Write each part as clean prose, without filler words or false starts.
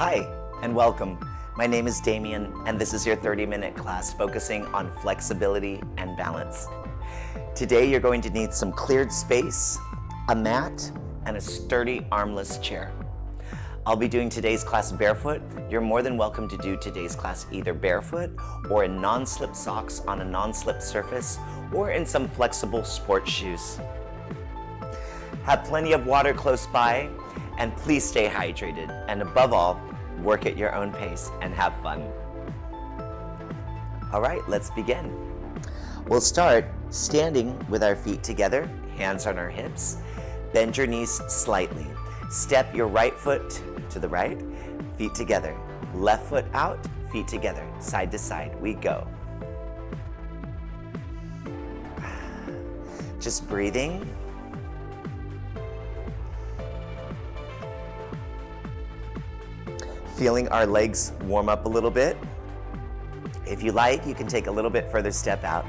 Hi, and welcome. My name is Damien, and this is your 30-minute class focusing on flexibility and balance. Today, you're going to need some cleared space, a mat, and a sturdy armless chair. I'll be doing today's class barefoot. You're more than welcome to do today's class either barefoot or in non-slip socks on a non-slip surface or in some flexible sports shoes. Have plenty of water close by, and please stay hydrated. And above all, work at your own pace and have fun. All right, let's begin. We'll start standing with our feet together, hands on our hips. Bend your knees slightly. Step your right foot to the right, feet together. Left foot out, feet together, side to side. We go. Just breathing. Feeling our legs warm up a little bit. If you like, you can take a little bit further step out.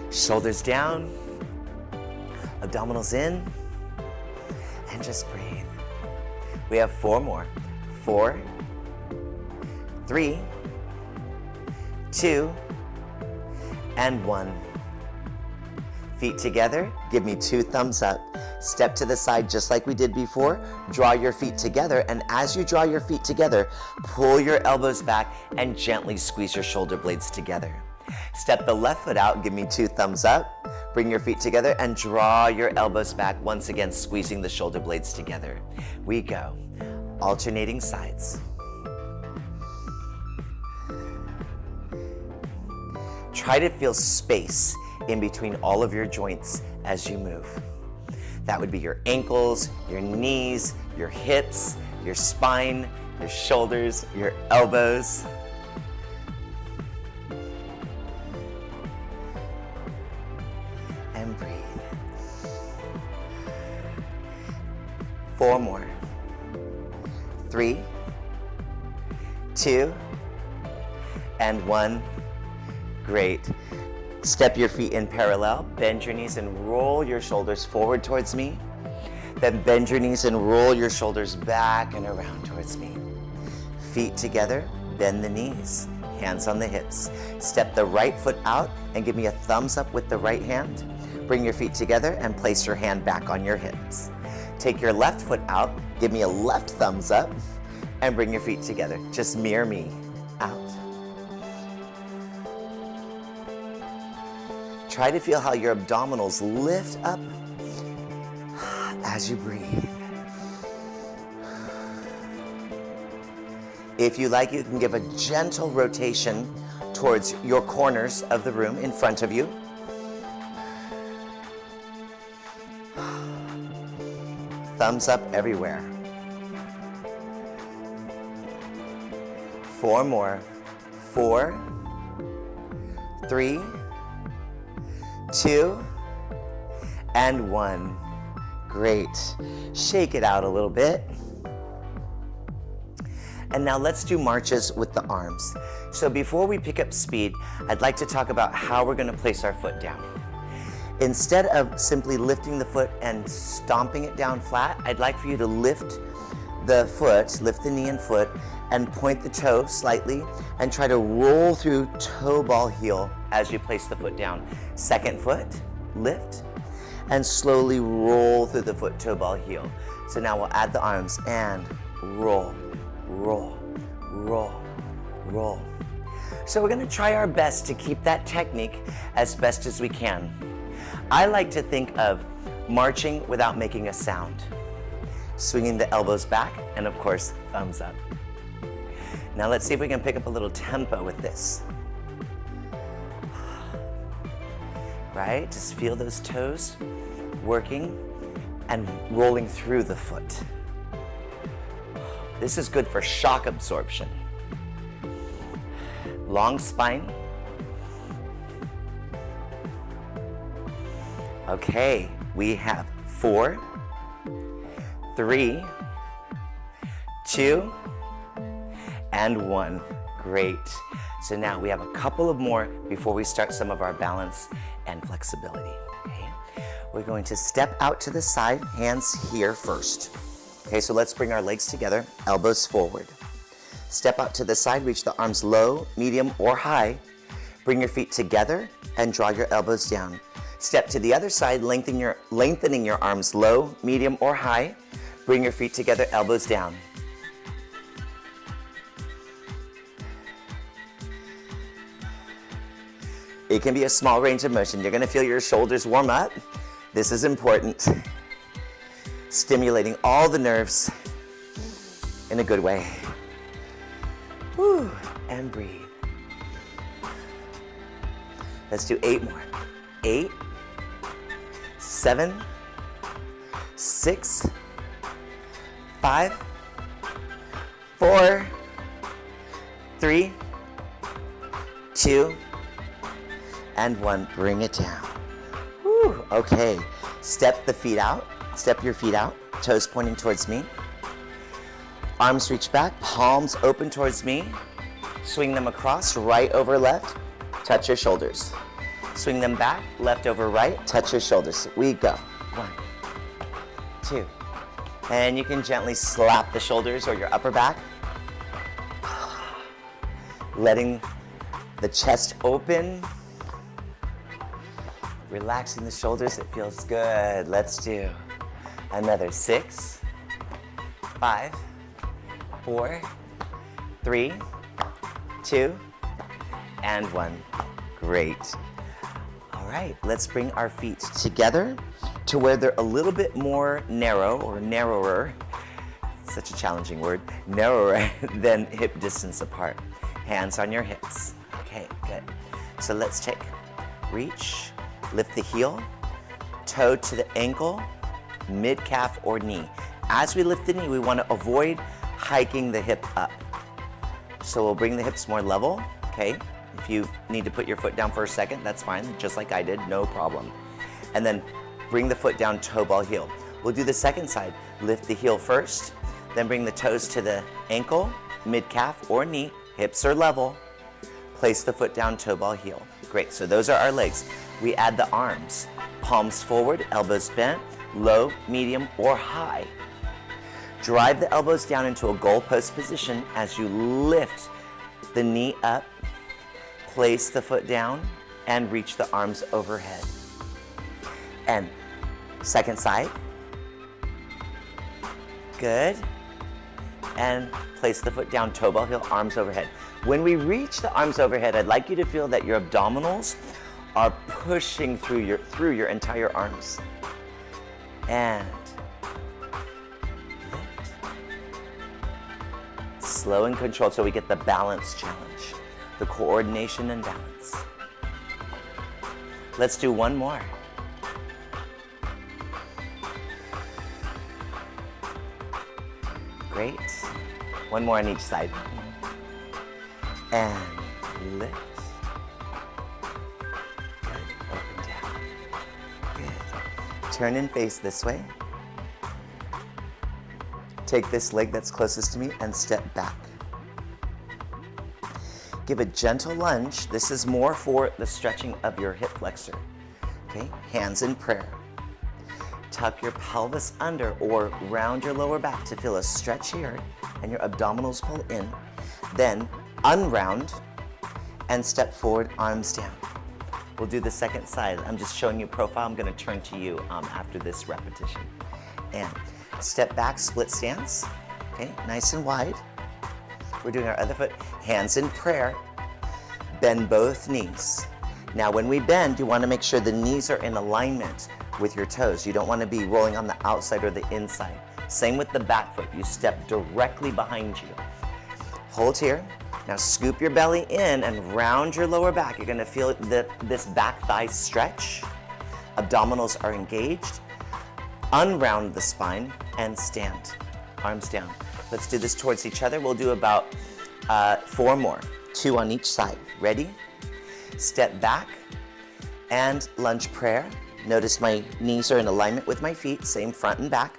Shoulders down, abdominals in, and just breathe. We have 4 more. 4, 3, 2, and 1. Feet together, give me 2 thumbs up. Step to the side just like we did before. Draw your feet together, and as you draw your feet together, pull your elbows back and gently squeeze your shoulder blades together. Step the left foot out, give me 2 thumbs up. Bring your feet together and draw your elbows back, once again squeezing the shoulder blades together. We go, alternating sides. Try to feel space in between all of your joints as you move. That would be your ankles, your knees, your hips, your spine, your shoulders, your elbows. And breathe. 4 more. 3, 2, and 1. Great. Step your feet in parallel, bend your knees and roll your shoulders forward towards me. Then bend your knees and roll your shoulders back and around towards me. Feet together, bend the knees, hands on the hips. Step the right foot out and give me a thumbs up with the right hand. Bring your feet together and place your hand back on your hips. Take your left foot out, give me a left thumbs up, and bring your feet together. Just mirror me, out. Try to feel how your abdominals lift up as you breathe. If you like, you can give a gentle rotation towards your corners of the room in front of you. Thumbs up everywhere. 4 more. 4, 3, 2, and 1. Great. Shake it out a little bit. And now let's do marches with the arms. So before we pick up speed, I'd like to talk about how we're going to place our foot down. Instead of simply lifting the foot and stomping it down flat, I'd like for you to lift the foot, lift the knee and foot, and point the toe slightly and try to roll through toe ball heel as you place the foot down. Second foot, lift, and slowly roll through the foot toe ball heel. So now we'll add the arms and roll, roll, roll, roll. So we're gonna try our best to keep that technique as best as we can. I like to think of marching without making a sound. Swinging the elbows back, and of course, thumbs up. Now let's see if we can pick up a little tempo with this. Right, just feel those toes working and rolling through the foot. This is good for shock absorption. Long spine. Okay, we have 4, 3, 2, and 1. Great. So now we have a couple of more before we start some of our balance and flexibility. Okay? We're going to step out to the side, hands here first. Okay, so let's bring our legs together, elbows forward. Step out to the side, reach the arms low, medium, or high. Bring your feet together and draw your elbows down. Step to the other side, lengthening your arms low, medium, or high. Bring your feet together, elbows down. It can be a small range of motion. You're gonna feel your shoulders warm up. This is important. Stimulating all the nerves in a good way. Whew, and breathe. Let's do 8 more. 8, 7, 6, 5, 4, 3, 2, and 1. Bring it down. Whew, okay. Step the feet out. Step your feet out. Toes pointing towards me. Arms reach back. Palms open towards me. Swing them across, right over left. Touch your shoulders. Swing them back, left over right. Touch your shoulders. We go. 1, 2. And you can gently slap the shoulders or your upper back. Letting the chest open. Relaxing the shoulders, it feels good. Let's do another 6, 5, 4, 3, 2, and 1. Great. All right, let's bring our feet together to where they're a little bit more narrow or narrower, such a challenging word, narrower than hip distance apart. Hands on your hips. Okay, good. So let's take, reach, lift the heel, toe to the ankle, mid-calf or knee. As we lift the knee, we want to avoid hiking the hip up. So we'll bring the hips more level, okay? If you need to put your foot down for a second, that's fine, just like I did, no problem. And then bring the foot down, toe ball heel. We'll do the second side. Lift the heel first, then bring the toes to the ankle, mid-calf or knee, hips are level. Place the foot down, toe ball heel. Great, so those are our legs. We add the arms. Palms forward, elbows bent, low, medium, or high. Drive the elbows down into a goalpost position as you lift the knee up, place the foot down, and reach the arms overhead. And second side. Good. And place the foot down, toe ball heel, arms overhead. When we reach the arms overhead, I'd like you to feel that your abdominals are pushing through your entire arms. And lift. Slow and controlled so we get the balance challenge, the coordination and balance. Let's do 1 more. Great. 1 more on each side. And lift. Good. Open down. Good. Turn and face this way. Take this leg that's closest to me and step back. Give a gentle lunge. This is more for the stretching of your hip flexor. Okay, hands in prayer. Tuck your pelvis under or round your lower back to feel a stretch here and your abdominals pull in. Then unround and step forward, arms down. We'll do the second side. I'm just showing you profile. I'm going to turn to you after this repetition. And step back, split stance. Okay, nice and wide. We're doing our other foot, hands in prayer. Bend both knees. Now when we bend, you want to make sure the knees are in alignment with your toes. You don't want to be rolling on the outside or the inside. Same with the back foot. You step directly behind you. Hold here. Now scoop your belly in and round your lower back. You're going to feel this back thigh stretch. Abdominals are engaged. Unround the spine and stand. Arms down. Let's do this towards each other. We'll do about 4 more. 2 on each side. Ready? Step back and lunge prayer. Notice my knees are in alignment with my feet, same front and back.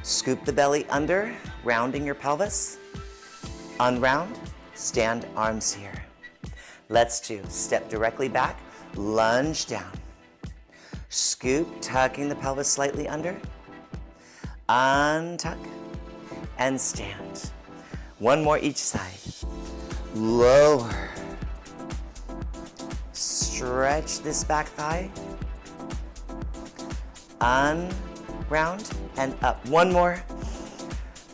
Scoop the belly under, rounding your pelvis. Unround, stand, arms here. Let's do step directly back, lunge down. Scoop, tucking the pelvis slightly under. Untuck, and stand. One more each side. Lower. Stretch this back thigh. Round and up. One more.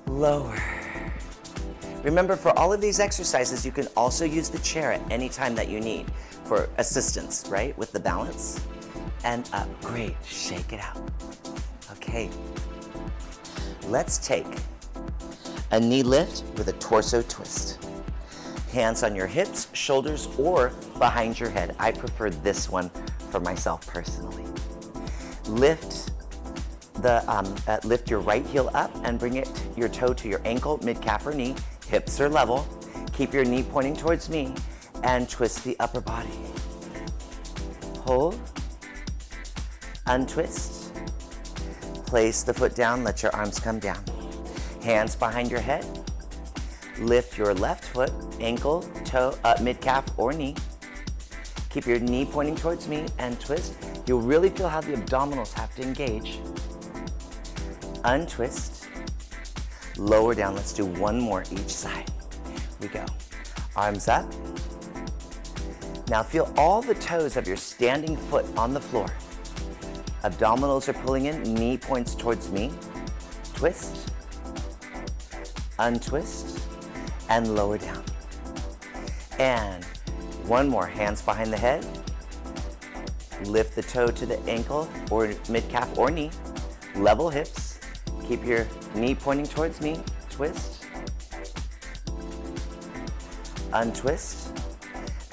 Lower. Remember, for all of these exercises, you can also use the chair at any time that you need for assistance, right? With the balance. And up. Great. Shake it out. Okay. Let's take a knee lift with a torso twist. Hands on your hips, shoulders, or behind your head. I prefer this one for myself personally. Lift your right heel up and bring your toe to your ankle, mid-calf, or knee. Hips are level. Keep your knee pointing towards me and twist the upper body. Hold. Untwist. Place the foot down. Let your arms come down. Hands behind your head. Lift your left foot, ankle, toe, mid-calf, or knee. Keep your knee pointing towards me and twist. You'll really feel how the abdominals have to engage. Untwist. Lower down. Let's do one more each side. We go. Arms up. Now feel all the toes of your standing foot on the floor. Abdominals are pulling in, knee points towards me. Twist. Untwist. And lower down. And one more. Hands behind the head. Lift the toe to the ankle or mid-calf or knee. Level hips. Keep your knee pointing towards me. Twist. Untwist.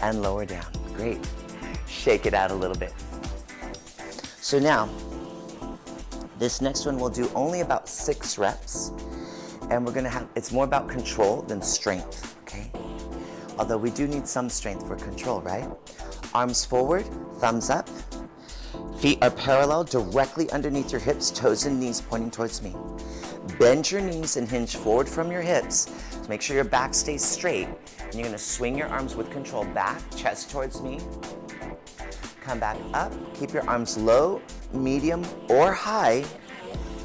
And lower down. Great. Shake it out a little bit. So now, this next one we'll do only about 6 reps. And we're gonna it's more about control than strength, okay? Although we do need some strength for control, right? Arms forward, thumbs up. Feet are parallel directly underneath your hips, toes and knees pointing towards me. Bend your knees and hinge forward from your hips. So make sure your back stays straight. And you're gonna swing your arms with control back, chest towards me. Come back up, keep your arms low, medium, or high,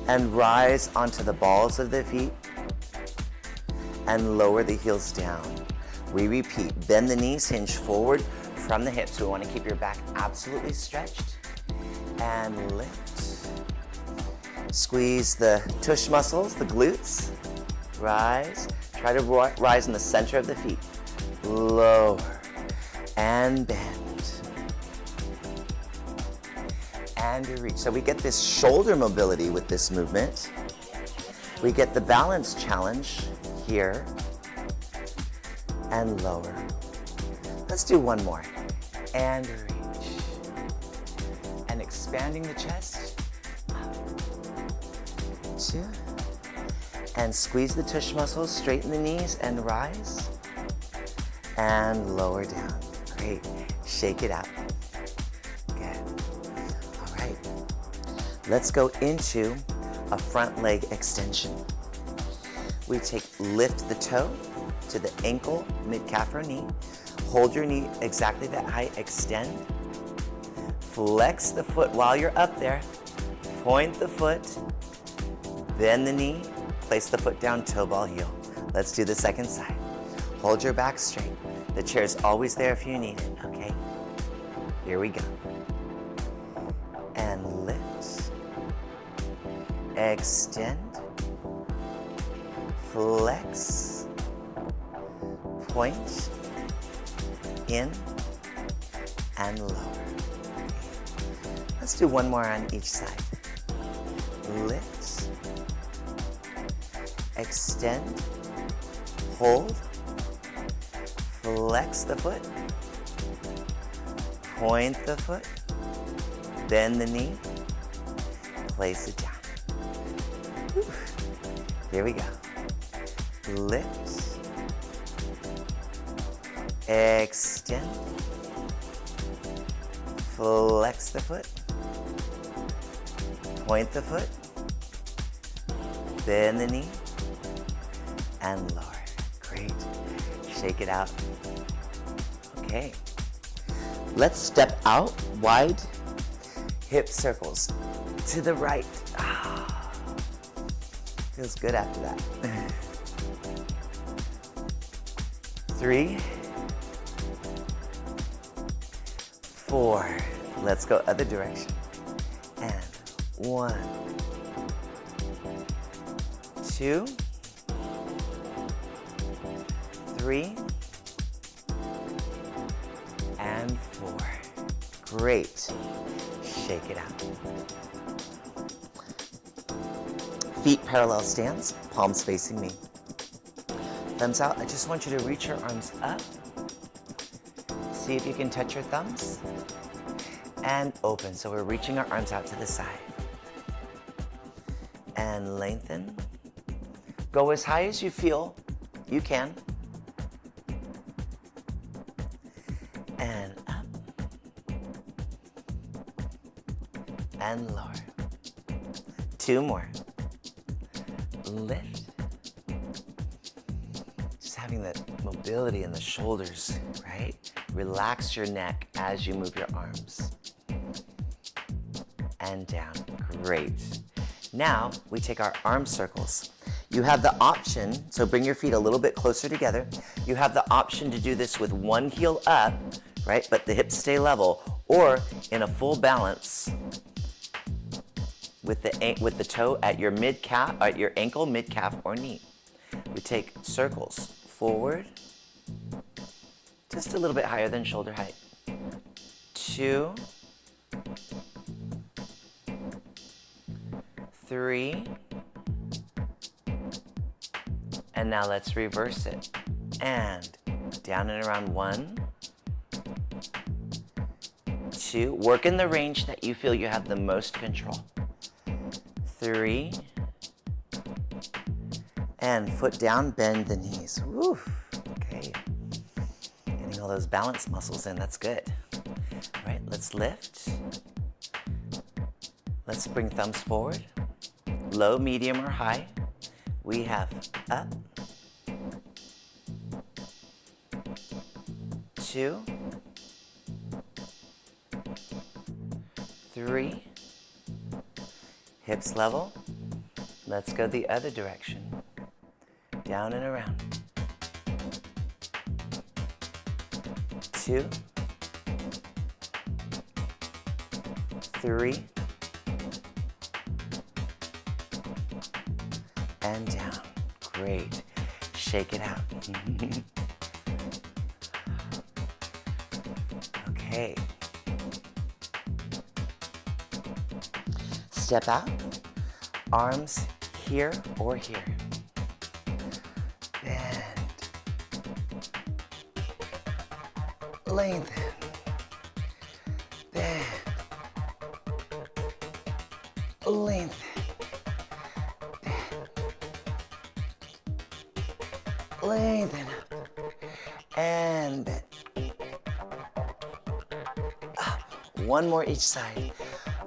and rise onto the balls of the feet and lower the heels down. We repeat, bend the knees, hinge forward from the hips. We want to keep your back absolutely stretched and lift. Squeeze the tush muscles, the glutes. Rise. Try to rise in the center of the feet. Lower and bend. And you reach. So we get this shoulder mobility with this movement. We get the balance challenge here and lower. Let's do one more. And reach. And expanding the chest. Up. 2. And squeeze the tush muscles, straighten the knees and rise. And lower down. Great. Shake it out. Good. All right. Let's go into a front leg extension. We lift the toe to the ankle, mid-calf or knee. Hold your knee exactly that height, extend. Flex the foot while you're up there. Point the foot, bend the knee, place the foot down, toe ball heel. Let's do the second side. Hold your back straight. The chair is always there if you need it, okay? Here we go. And lift. Extend. Flex. Point. In and lower. Let's do one more on each side. Lift. Extend. Hold. Flex the foot. Point the foot. Bend the knee. Place it down. Whew. Here we go. Lift. Extend. Flex the foot. Point the foot. Bend the knee. And lower. Great. Shake it out. Okay. Let's step out wide. Hip circles to the right. Feels good after that. 3, 4. Let's go other direction. And 1, 2, 3, and 4. Great. Shake it out. Feet parallel stance, palms facing me. Thumbs out. I just want you to reach your arms up. See if you can touch your thumbs. And open. So we're reaching our arms out to the side. And lengthen. Go as high as you feel you can. And up. And lower. 2 more. Lift. Just having that mobility in the shoulders, right? Relax your neck as you move your arms. And down. Great. Now we take our arm circles. You have the option, so bring your feet a little bit closer together. You have the option to do this with one heel up, right? But the hips stay level, or in a full balance with the toe at your mid-calf, at your ankle, mid-calf, or knee. We take circles forward, just a little bit higher than shoulder height. 2, 3, and now let's reverse it. And down and around 1, 2. Work in the range that you feel you have the most control. 3, and foot down, bend the knees. Woo. Okay. Getting all those balance muscles in, that's good. All right, let's lift. Let's bring thumbs forward. Low, medium, or high. We have up. 2, 3. Hips level. Let's go the other direction. Down and around. 2, 3, and down. Great. Shake it out. Okay. Step out. Arms here or here. Bend. Lengthen. Bend. Lengthen. Bend. Lengthen. And bend. Up. One more each side.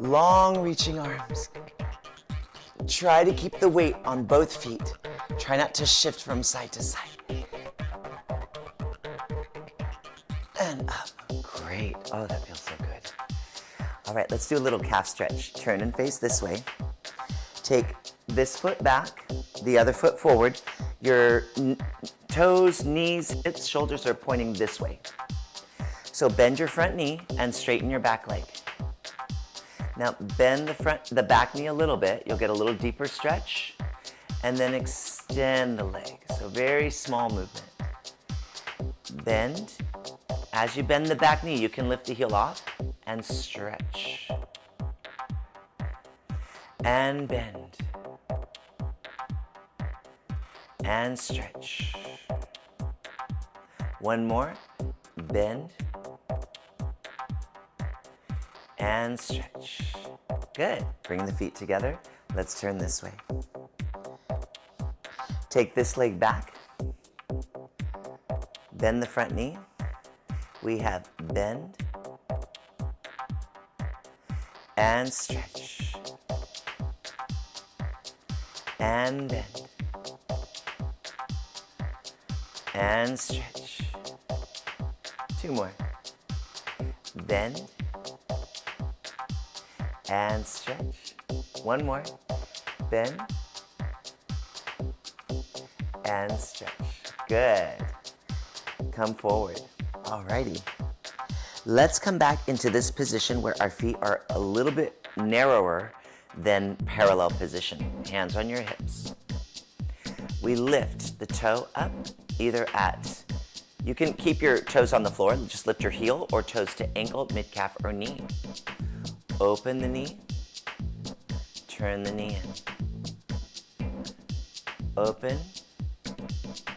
Long reaching arms. Try to keep the weight on both feet. Try not to shift from side to side. And up. Great. Oh, that feels so good. All right, let's do a little calf stretch. Turn and face this way. Take this foot back, the other foot forward. Your toes, knees, hips, shoulders are pointing this way. So bend your front knee and straighten your back leg. Now bend the back knee a little bit. You'll get a little deeper stretch. And then extend the leg. So very small movement. Bend. As you bend the back knee, you can lift the heel off and stretch. And bend. And stretch. One more. Bend. And stretch. Good. Bring the feet together. Let's turn this way. Take this leg back. Bend the front knee. We have bend. And stretch. And bend. And stretch. 2 more. Bend. And stretch. 1 more. Bend. And stretch. Good. Come forward. Alrighty. Let's come back into this position where our feet are a little bit narrower than parallel position. Hands on your hips. We lift the toe up, either at, you can keep your toes on the floor, just lift your heel, or toes to ankle, mid-calf, or knee. Open the knee, turn the knee in. Open,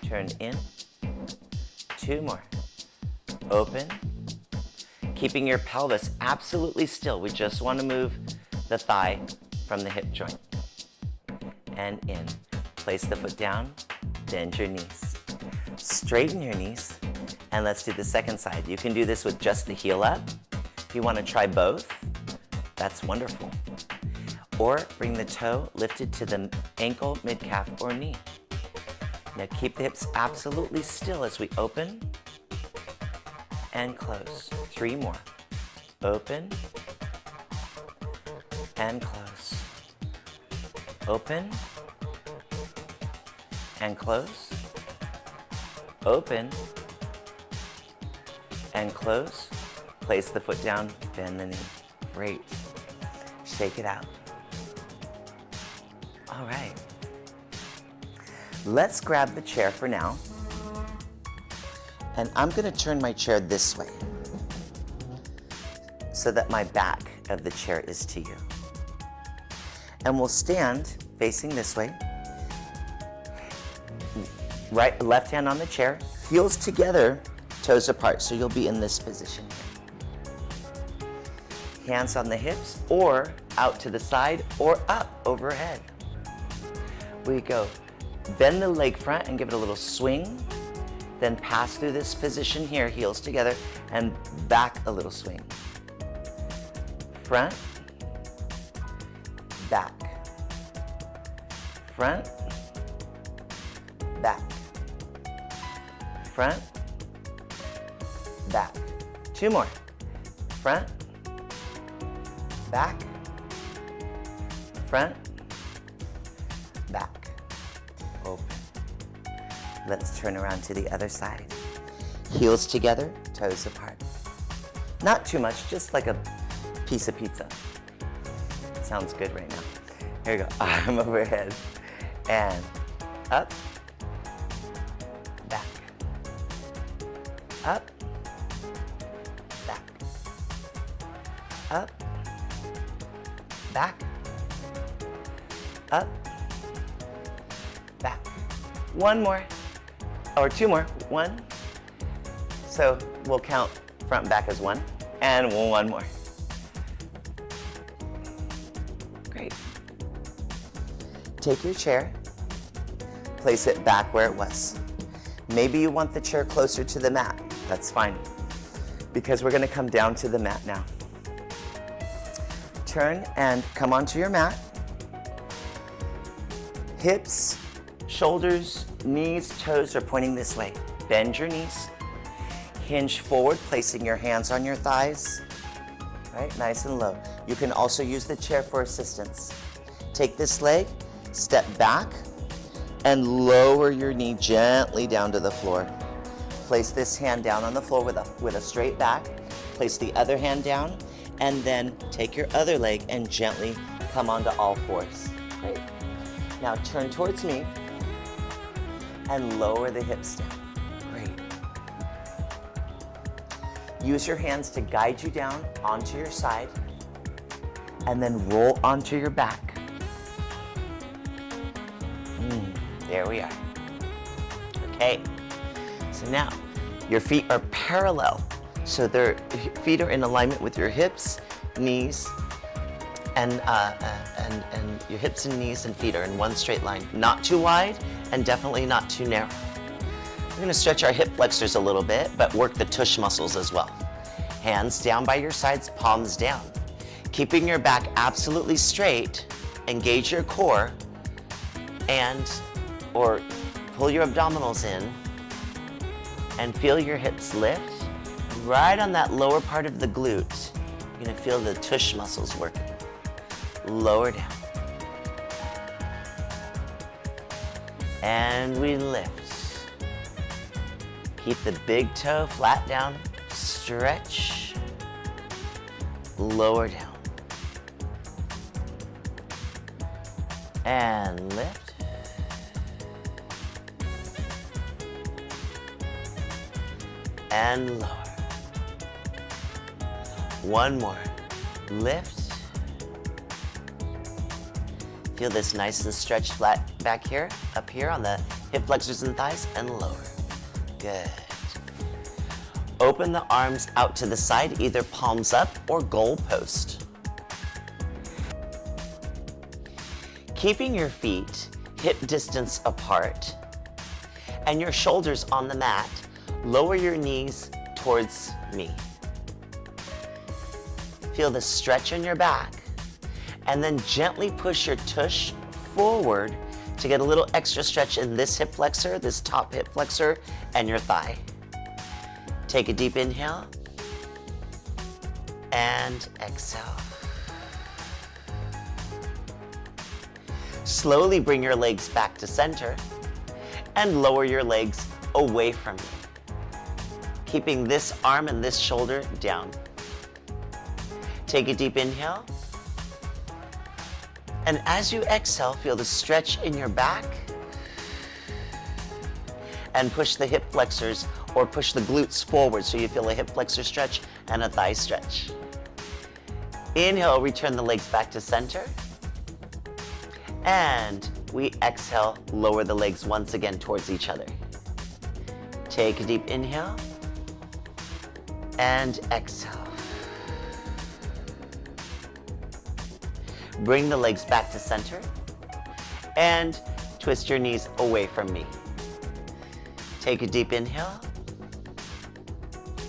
turn in. 2 more. Open. Keeping your pelvis absolutely still. We just want to move the thigh from the hip joint. And in. Place the foot down, bend your knees. Straighten your knees, and let's do the second side. You can do this with just the heel up. If you want to try both, that's wonderful. Or bring the toe lifted to the ankle, mid-calf, or knee. Now keep the hips absolutely still as we open and close. 3 more. Open and close. Open and close. Open and close. Place the foot down, bend the knee. Great. Shake it out. All right. Let's grab the chair for now. And I'm going to turn my chair this way so that my back of the chair is to you. And we'll stand facing this way. Right, left hand on the chair, heels together, toes apart. So you'll be in this position here. Hands on the hips, or out to the side, or up overhead. We go. Bend the leg front and give it a little swing. Then pass through this position here, heels together, and back a little swing. Front, back. Front, back. Front, back. 2 more. Front, back. Front, back. Open. Let's turn around to the other side. Heels together, toes apart. Not too much, just like a piece of pizza. Sounds good right now. Here we go. Arm overhead. And up, back. Up, back. Up, back. Up, back. 1 more. Or 2 more. 1. So we'll count front and back as 1. And 1 more. Great. Take your chair, place it back where it was. Maybe you want the chair closer to the mat. That's fine, because we're going to come down to the mat now. Turn and come onto your mat. Hips, shoulders, knees, toes are pointing this way. Bend your knees. Hinge forward, placing your hands on your thighs. Right, nice and low. You can also use the chair for assistance. Take this leg, step back, and lower your knee gently down to the floor. Place this hand down on the floor with a straight back. Place the other hand down, and then take your other leg and gently come onto all fours. Great. Now turn towards me and lower the hips down. Great. Use your hands to guide you down onto your side, and then roll onto your back. There we are. Okay, so now your feet are parallel. So their feet are in alignment with your hips, knees, and your hips and knees and feet are in one straight line. Not too wide and definitely not too narrow. We're gonna stretch our hip flexors a little bit, but work the tush muscles as well. Hands down by your sides, palms down. Keeping your back absolutely straight, engage your core, or pull your abdominals in and feel your hips lift. Right on that lower part of the glute, you're gonna feel the tush muscles working. Lower down. And we lift. Keep the big toe flat down, stretch, lower down, and lift, and lower. One more, lift. Feel this nice and stretched flat back here, up here on the hip flexors and thighs, and lower. Good. Open the arms out to the side, either palms up or goal post. Keeping your feet hip distance apart and your shoulders on the mat, lower your knees towards me. Feel the stretch in your back, and then gently push your tush forward to get a little extra stretch in this hip flexor, this top hip flexor, and your thigh. Take a deep inhale and exhale. Slowly bring your legs back to center and lower your legs away from you, keeping this arm and this shoulder down. Take a deep inhale. And as you exhale, feel the stretch in your back and push the hip flexors or push the glutes forward so you feel a hip flexor stretch and a thigh stretch. Inhale, return the legs back to center. And we exhale, lower the legs once again towards each other. Take a deep inhale and exhale. Bring the legs back to center and twist your knees away from me. Take a deep inhale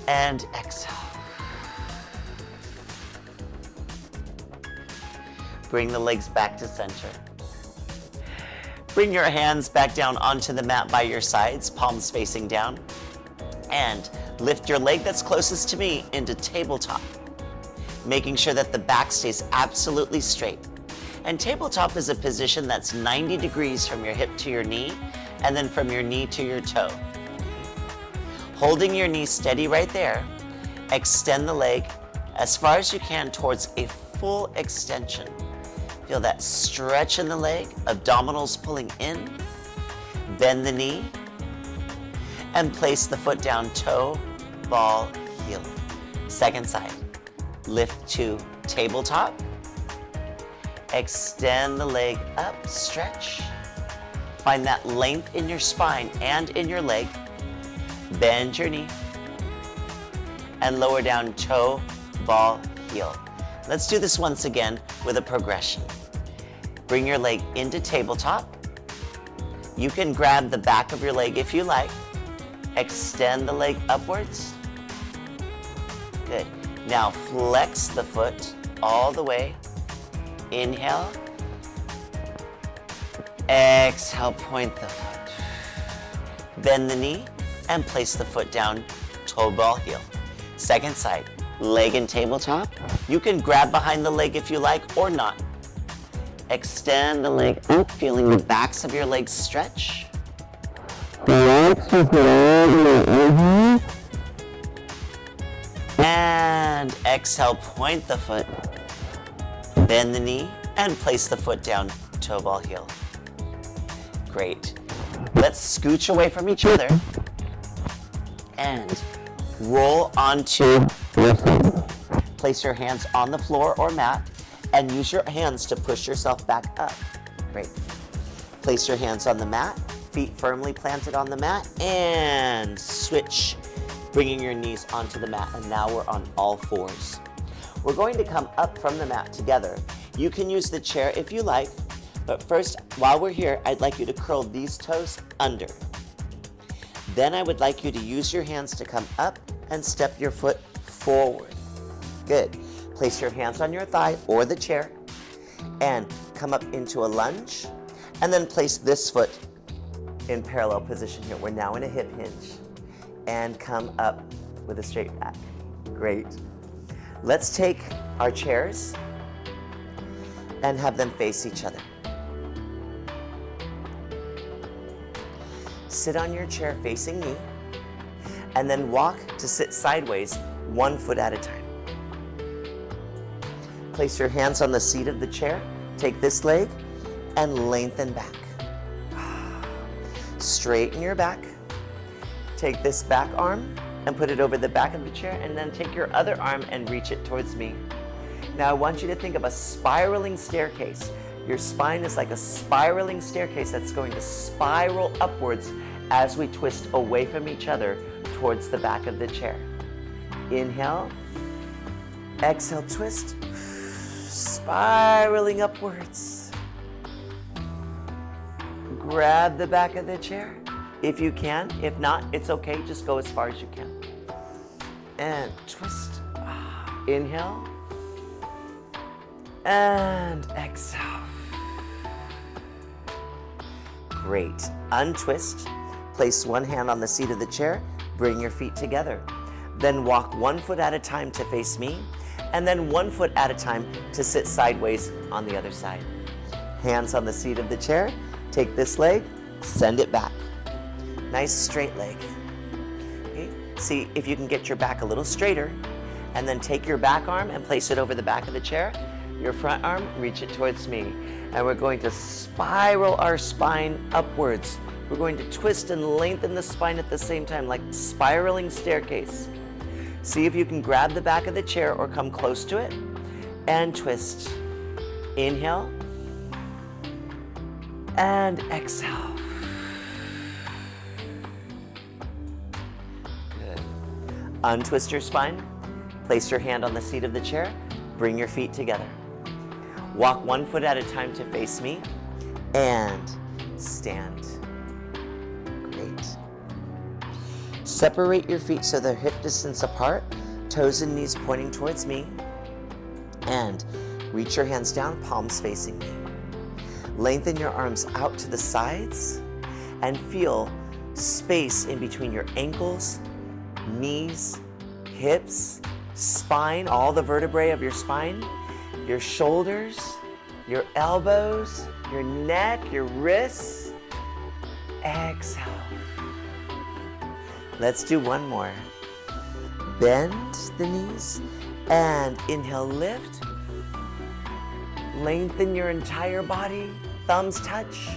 and exhale. Bring the legs back to center. Bring your hands back down onto the mat by your sides, palms facing down, and lift your leg that's closest to me into tabletop, making sure that the back stays absolutely straight. And tabletop is a position that's 90 degrees from your hip to your knee, and then from your knee to your toe. Holding your knee steady right there, extend the leg as far as you can towards a full extension. Feel that stretch in the leg, abdominals pulling in, bend the knee, and place the foot down, toe, ball, heel. Second side. Lift to tabletop. Extend the leg up, stretch. Find that length in your spine and in your leg. Bend your knee. And lower down, toe, ball, heel. Let's do this once again with a progression. Bring your leg into tabletop. You can grab the back of your leg if you like. Extend the leg upwards. Good. Now flex the foot all the way. Inhale. Exhale, point the foot. Bend the knee and place the foot down, toe, ball, heel. Second side, leg in tabletop. You can grab behind the leg if you like or not. Extend the leg up, feeling the backs of your legs stretch. And exhale, point the foot. Bend the knee and place the foot down, toe, ball, heel. Great. Let's scooch away from each other and roll onto your feet. Place your hands on the floor or mat and use your hands to push yourself back up. Great. Place your hands on the mat, feet firmly planted on the mat, and switch, bringing your knees onto the mat. And now we're on all fours. We're going to come up from the mat together. You can use the chair if you like, but first, while we're here, I'd like you to curl these toes under. Then I would like you to use your hands to come up and step your foot forward. Good. Place your hands on your thigh or the chair and come up into a lunge, and then place this foot in parallel position here. We're now in a hip hinge, and come up with a straight back. Great. Let's take our chairs and have them face each other. Sit on your chair facing me. and then walk to sit sideways, 1 foot at a time. Place your hands on the seat of the chair. Take this leg and lengthen back. Straighten your back. Take this back arm and put it over the back of the chair, and then take your other arm and reach it towards me. Now I want you to think of a spiraling staircase. Your spine is like a spiraling staircase that's going to spiral upwards as we twist away from each other towards the back of the chair. Inhale, exhale, twist, spiraling upwards. Grab the back of the chair if you can. If not, it's okay, just go as far as you can. And twist. Inhale and exhale. Great. Untwist. Place one hand on the seat of the chair. Bring your feet together. Then walk 1 foot at a time to face me, and then 1 foot at a time to sit sideways on the other side. Hands on the seat of the chair. Take this leg, send it back. Nice straight leg. Okay. See if you can get your back a little straighter, and then take your back arm and place it over the back of the chair. Your front arm, reach it towards me. And we're going to spiral our spine upwards. We're going to twist and lengthen the spine at the same time, like spiraling staircase. See if you can grab the back of the chair or come close to it and twist. Inhale and exhale. Good. Untwist your spine. Place your hand on the seat of the chair. Bring your feet together. Walk 1 foot at a time to face me and stand. Great. Separate your feet so they're hip distance apart, toes and knees pointing towards me, and reach your hands down, palms facing me. Lengthen your arms out to the sides and feel space in between your ankles, knees, hips, spine, all the vertebrae of your spine, your shoulders, your elbows, your neck, your wrists. Exhale. Let's do one more. Bend the knees and inhale, lift. Lengthen your entire body, thumbs touch.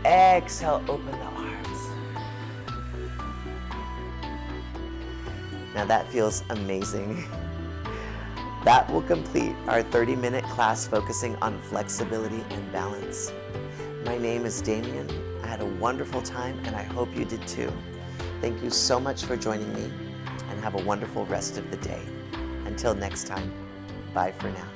Exhale, open the arms. Now that feels amazing. That will complete our 30-minute class focusing on flexibility and balance. My name is Damien. I had a wonderful time, and I hope you did too. Thank you so much for joining me, and have a wonderful rest of the day. Until next time, bye for now.